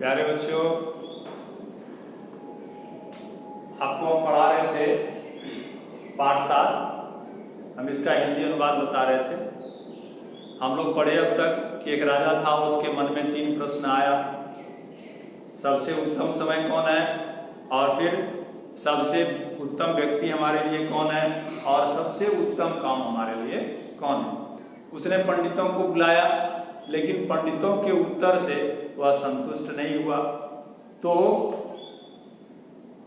प्यारे बच्चों, आपको हम पढ़ा रहे थे पाठ 7। हम इसका हिंदी अनुवाद बता रहे थे। हम लोग पढ़े अब तक कि एक राजा था, उसके मन में 3 प्रश्न आया। सबसे उत्तम समय कौन है, और फिर सबसे उत्तम व्यक्ति हमारे लिए कौन है, और सबसे उत्तम काम हमारे लिए कौन है। उसने पंडितों को बुलाया, लेकिन पंडितों के उत्तर से वह संतुष्ट नहीं हुआ। तो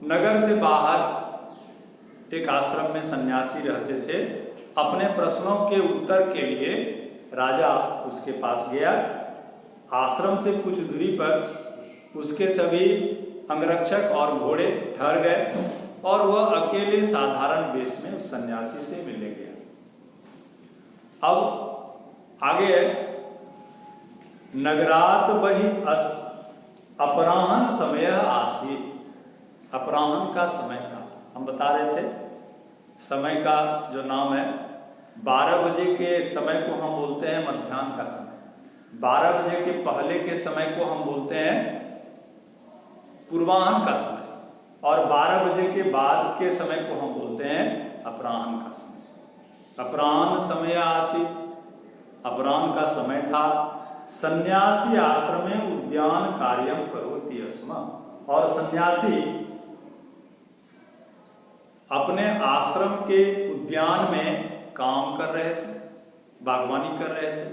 नगर से बाहर एक आश्रम में सन्यासी रहते थे। अपने प्रश्नों के उत्तर के लिए राजा उसके पास गया। आश्रम से कुछ दूरी पर उसके सभी अंगरक्षक और घोड़े ठहर गए और वह अकेले साधारण वेश में उस सन्यासी से मिलने गया। अब आगे है, नगरात बहि अपराह्न समय आसीत। अपराह्न का समय था, हम बता रहे थे समय का जो नाम है, 12 बजे के समय को हम बोलते हैं मध्याह्न का समय। 12 बजे के पहले के समय को हम बोलते हैं पूर्वाह्न का समय, और 12 बजे के बाद के समय को हम बोलते हैं अपराह्न का समय। अपराह्न समय आसीत, अपराह्न का समय था। सन्यासी आश्रमे उद्यान कार्यम करोति स्म। और सन्यासी अपने आश्रम के उद्यान में काम कर रहे थे, बागवानी कर रहे थे।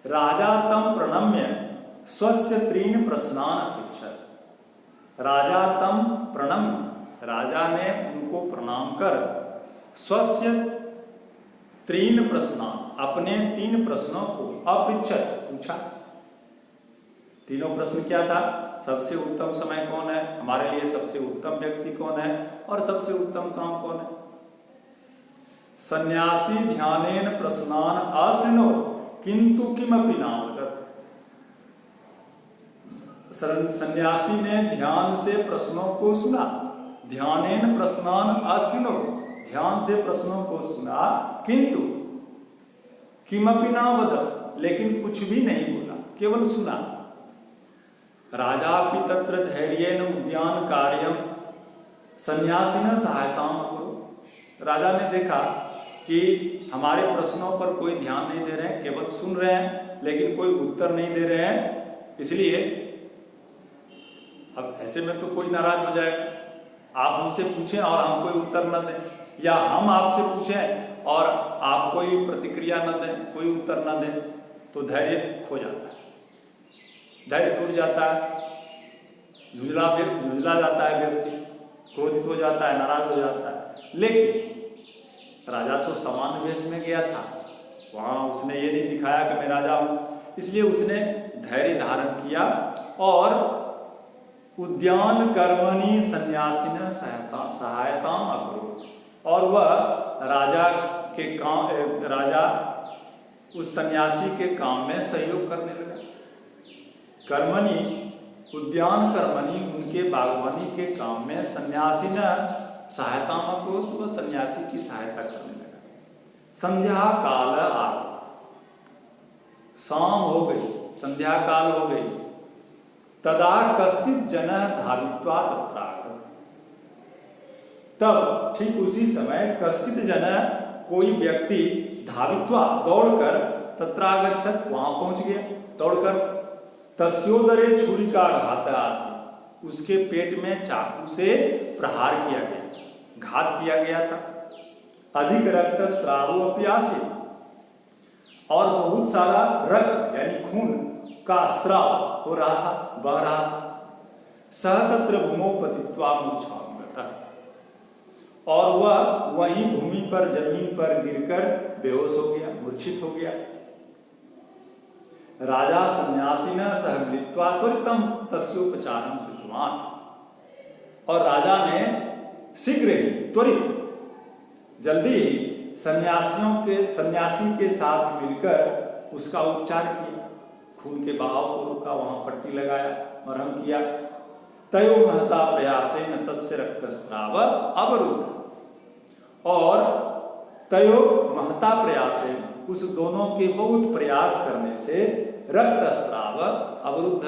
राजा तम प्रणम्य स्वस्य 3 प्रश्नान अपृच्छत्। राजा तम प्रणम्य, राजा ने उनको प्रणाम कर स्वस्य 3 प्रश्नान, अपने 3 प्रश्नों को अपृच्छत्, पूछा। तीनों प्रश्न क्या था? सबसे उत्तम समय कौन है, हमारे लिए सबसे उत्तम व्यक्ति कौन है, और सबसे उत्तम काम कौन है। सन्यासी ध्यानेन प्रश्नान आश्रिनो किंतु किमपि नावदत्। सन्यासी ने ध्यान से प्रश्नों को सुना। ध्यानेन प्रश्नान आश्रिनो, ध्यान से प्रश्नों को सुना, किंतु किमपि नावदत्, लेकिन कुछ भी नहीं बोला, केवल सुना। राजापि तत्र धैर्येण उद्यान कार्यम सन्यासिन सहायताम अकुरु। राजा ने देखा कि हमारे प्रश्नों पर कोई ध्यान नहीं दे रहे हैं, केवल सुन रहे हैं, लेकिन कोई उत्तर नहीं दे रहे हैं। इसलिए अब ऐसे में तो कोई नाराज हो जाएगा। आप हमसे पूछें और हम कोई उत्तर न दें, या हम आपसे पूछें और आप कोई प्रतिक्रिया न दें, कोई उत्तर न दें, तो धैर्य खो जाता है, धैर्य टूट जाता है, झुंझला जाता है व्यक्ति, क्रोधित हो जाता है, नाराज हो जाता है। लेकिन राजा तो सामान्य वेश में गया था, वहां उसने ये नहीं दिखाया कि मैं राजा हूं, इसलिए उसने धैर्य धारण किया और उद्यान कर्मणि सन्यासिन सहायता अकुरु। और वह राजा उस सन्यासी के काम में सहयोग करने लगा। कर्मणि, उद्यान कर्मणि, उनके बागवानी के काम में सन्यासी ने सहायता को, तो सन्यासी की सहायता करने लगा। संध्या काल आ गया, शाम हो गई, संध्या काल हो गई। तदा कश्चित् जनः धावित्वा तत्रागतः। तब ठीक उसी समय कश्चित् जनः, कोई व्यक्ति धावित्वा, दौड़कर, तत्रागच्छत्, वहां पहुंच गया दौड़कर। तस्योदरे छुरिकाघात आसीत्, उसके पेट में चाकू से प्रहार किया गया, घात किया गया था। अधिक रक्तस्रावो अपि आसीत्, और बहुत सारा रक्त यानी खून का स्राव हो रहा था, बह रहा था। सह तत्र भूमौ पतित्वा मूर्छां गतः, और वह वहीं भूमि पर, जमीन पर गिरकर बेहोश हो गया, मूर्छित हो गया। राजा सन्यासिना सह मिलित्वा त्वरितं तस्योपचारं कृतवान्। और राजा ने शीघ्र ही, त्वरित, जल्दी ही सन्यासी के साथ मिलकर उसका उपचार किया। खून के बहाव को रोका, वहां पट्टी लगाया, मरहम किया। तयो महता प्रयासेन तस्य रक्तस्राव अवरुद्ध। और तयो महता प्रयासेन, उस दोनों के बहुत प्रयास करने से रक्तस्राव अवरुद्ध,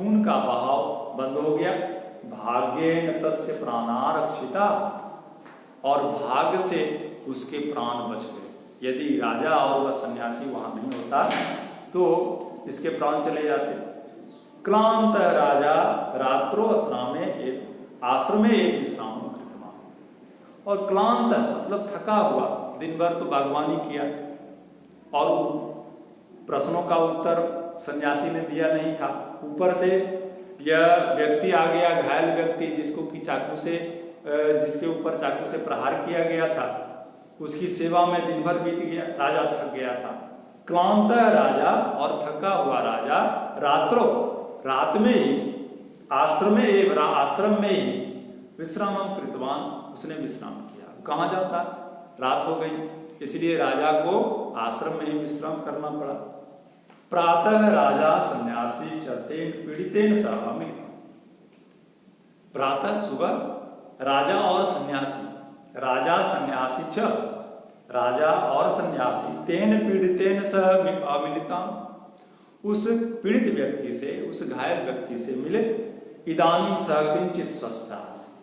खून का बहाव बंद हो गया। भाग्येन तस्य प्राणारक्षिता, और भाग्य से उसके प्राण बच गए। यदि राजा और वह सन्यासी वहां नहीं होता तो इसके प्राण चले जाते। क्लांत राजा रात्रो आश्रमे एक विश्राम कृतवान। और क्लांत मतलब थका हुआ, दिन भर तो बागवानी किया और प्रश्नों का उत्तर सन्यासी ने दिया नहीं था, ऊपर से यह व्यक्ति आ गया, घायल व्यक्ति जिसको कि जिसके ऊपर चाकू से प्रहार किया गया था, उसकी सेवा में दिन भर बीत गया, राजा थक गया था। क्लांत राजा और थका हुआ राजा रात में ही आश्रम में ही विश्राम कृतवान, उसने विश्राम किया। कहाँ जाता, रात हो गई, इसलिए राजा को आश्रम में ही विश्राम करना पड़ा। प्रातः राजा सन्यासी चतेन पीड़ितेन सह मिलित। प्रातः सुबह राजा और सन्यासी तेन पीड़ितेन सह अमिलिता, उस पीड़ित व्यक्ति से, उस घायल व्यक्ति से मिले। इदानीं सः किंचित स्वस्थ आसीत्,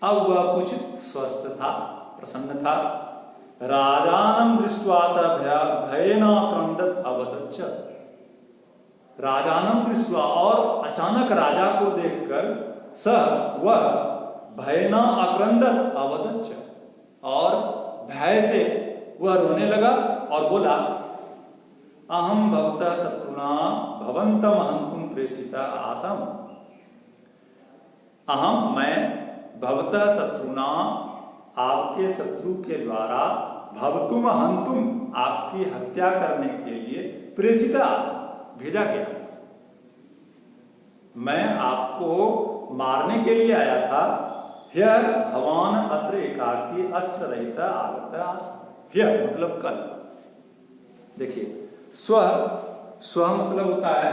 अब वह कुछ स्वस्थ था, प्रसन्न था। राजानं दृष्ट्वा स भयेनाक्रन्दत् अवदच्च। राजानं दृष्ट्वा, और अचानक राजा को देखकर वह भयेन अक्रन्दत् अवदच्च, और भय से वह रोने लगा और बोला, अहम भवतः शत्रुना भवन्तं हन्तुं प्रेषितः आसम्। मैं भवतः शत्रुना, आपके शत्रु के द्वारा, भवतुम हन्तुम, आपकी हत्या करने के लिए, प्रेषित आसम्, भेजा गया। मैं आपको मारने के लिए आया था। ह्यः भवान अत्र एकाकी अस्त्र रहित आगत आसन्। ह्यः मतलब कल। देखिए, स्व मतलब होता है,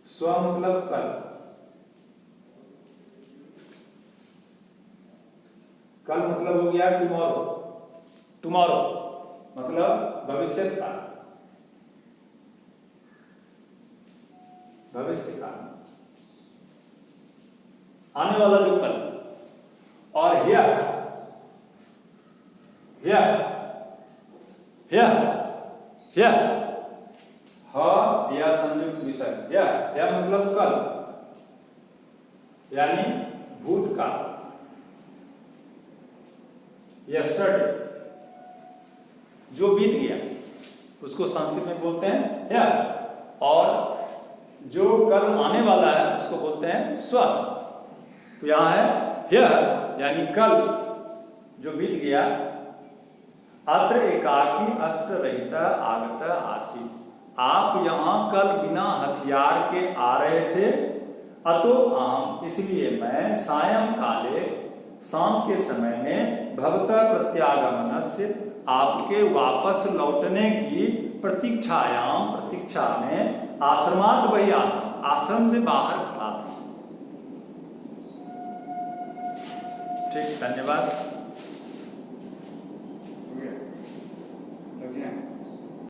स्व मतलब कल, कल मतलब हो गया टुमारो मतलब भविष्य का, आने वाला जो कल। और यह संयुक्त विषय, यह मतलब कल, यानी भूतकाल, यस्टरडे, जो बीत गया उसको संस्कृत में बोलते हैं यह, और जो कल आने वाला है उसको बोलते हैं स्व। तो यहां है यह, यानी कल जो बीत गया। अत्र एकाकी अस्त्र रहित आगत आसीत्, आप यहाँ कल बिना हथियार के आ रहे थे। अतो अहम, इसलिए मैं सायं काले, शाम के समय में, भवतः प्रत्यागमनस्य, आपके वापस लौटने की प्रतीक्षा में, आश्रमात् बहि आसम्, आश्रम से बाहर खड़ा था। ठीक, धन्यवाद।